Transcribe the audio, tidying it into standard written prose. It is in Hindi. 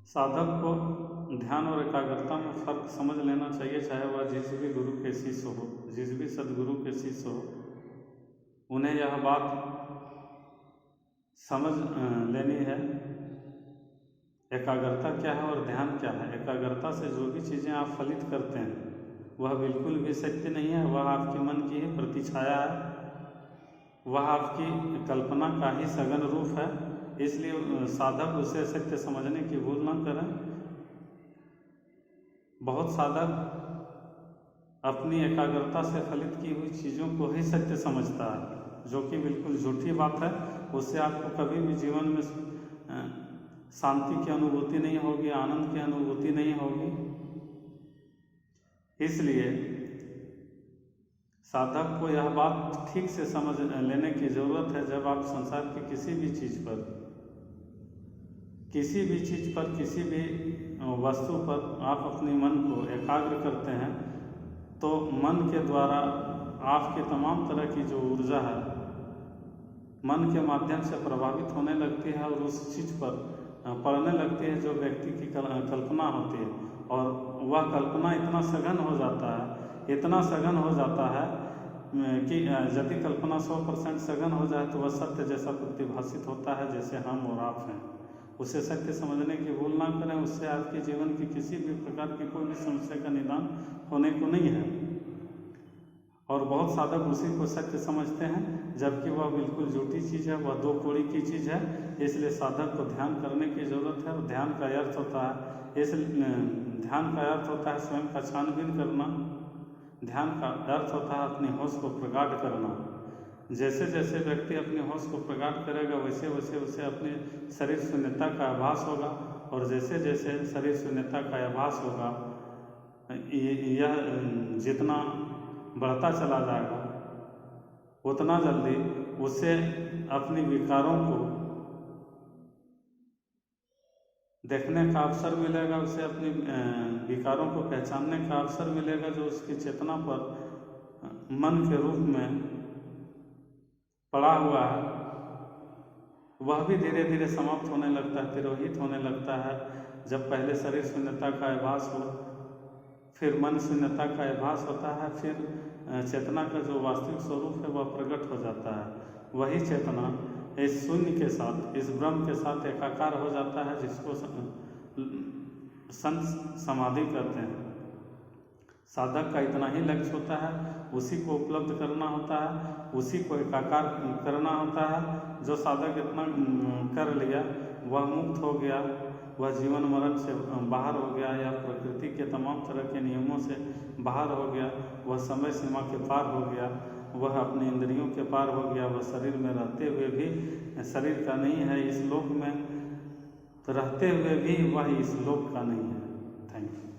साधक को ध्यान और एकाग्रता में फ़र्क समझ लेना चाहिए, चाहे वह जिस भी गुरु के शिष्य हो, जिस भी सदगुरु के शिष्य हो। उन्हें यह बात समझ लेनी है एकाग्रता क्या है और ध्यान क्या है। एकाग्रता से जो भी चीज़ें आप फलित करते हैं वह बिल्कुल भी सत्य नहीं है, वह आपके मन की ही प्रतिछाया है, वह आपकी कल्पना का ही सघन रूप है। इसलिए साधक उसे सत्य समझने की भूल न करें। बहुत साधक अपनी एकाग्रता से फलित की हुई चीज़ों को ही सत्य समझता है, जो कि बिल्कुल झूठी बात है। उससे आपको कभी भी जीवन में शांति की अनुभूति नहीं होगी, आनंद की अनुभूति नहीं होगी। इसलिए साधक को यह बात ठीक से समझ लेने की ज़रूरत है। जब आप संसार की किसी भी चीज़ पर, किसी भी वस्तु पर आप अपने मन को एकाग्र करते हैं, तो मन के द्वारा आपकी तमाम तरह की जो ऊर्जा है मन के माध्यम से प्रभावित होने लगती है और उस चीज़ पर पड़ने लगती है जो व्यक्ति की कल्पना होती है। और वह कल्पना इतना सघन हो जाता है कि यदि कल्पना 100% सघन हो जाए तो वह सत्य जैसा प्रतिभाषित होता है, जैसे हम और आप हैं। उसे सत्य समझने की भूल ना करें, उससे आपके जीवन की किसी भी प्रकार की कोई भी समस्या का निदान होने को नहीं है। और बहुत साधक उसी को सत्य समझते हैं, जबकि वह बिल्कुल झूठी चीज़ है, वह दो कौड़ी की चीज़ है। इसलिए साधक को ध्यान करने की ज़रूरत है। और ध्यान का अर्थ होता है ध्यान का अर्थ होता है स्वयं का छानबीन करना। ध्यान का अर्थ होता है अपनी होश को प्रगाढ़ करना। जैसे जैसे व्यक्ति अपनी होश को प्रगाढ़ करेगा वैसे वैसे उसे अपने शरीर शून्यता का आभास होगा। और जैसे जैसे शरीर शून्यता का आभास होगा, यह जितना बढ़ता चला जाएगा उतना जल्दी उसे अपने विकारों को देखने का अवसर मिलेगा, उसे अपने विकारों को पहचानने का अवसर मिलेगा। जो उसकी चेतना पर मन के रूप में पड़ा हुआ है वह भी धीरे धीरे समाप्त होने लगता है, तिरोहित होने लगता है। जब पहले शरीर शून्यता का आभास हो, फिर मन शून्यता का आभास होता है, फिर चेतना का जो वास्तविक स्वरूप है वह प्रकट हो जाता है। वही चेतना इस शून्य के साथ, इस ब्रह्म के साथ एकाकार हो जाता है, जिसको संत समाधि कहते हैं। साधक का इतना ही लक्ष्य होता है, उसी को उपलब्ध करना होता है, उसी को एकाकार करना होता है। जो साधक इतना कर लिया वह मुक्त हो गया, वह जीवन मरण से बाहर हो गया, या प्रकृति के तमाम तरह के नियमों से बाहर हो गया, वह समय सीमा के पार हो गया, वह अपने इंद्रियों के पार हो गया। वह शरीर में रहते हुए भी शरीर का नहीं है, इस लोक में रहते हुए भी वह इस लोक का नहीं है। Thank you.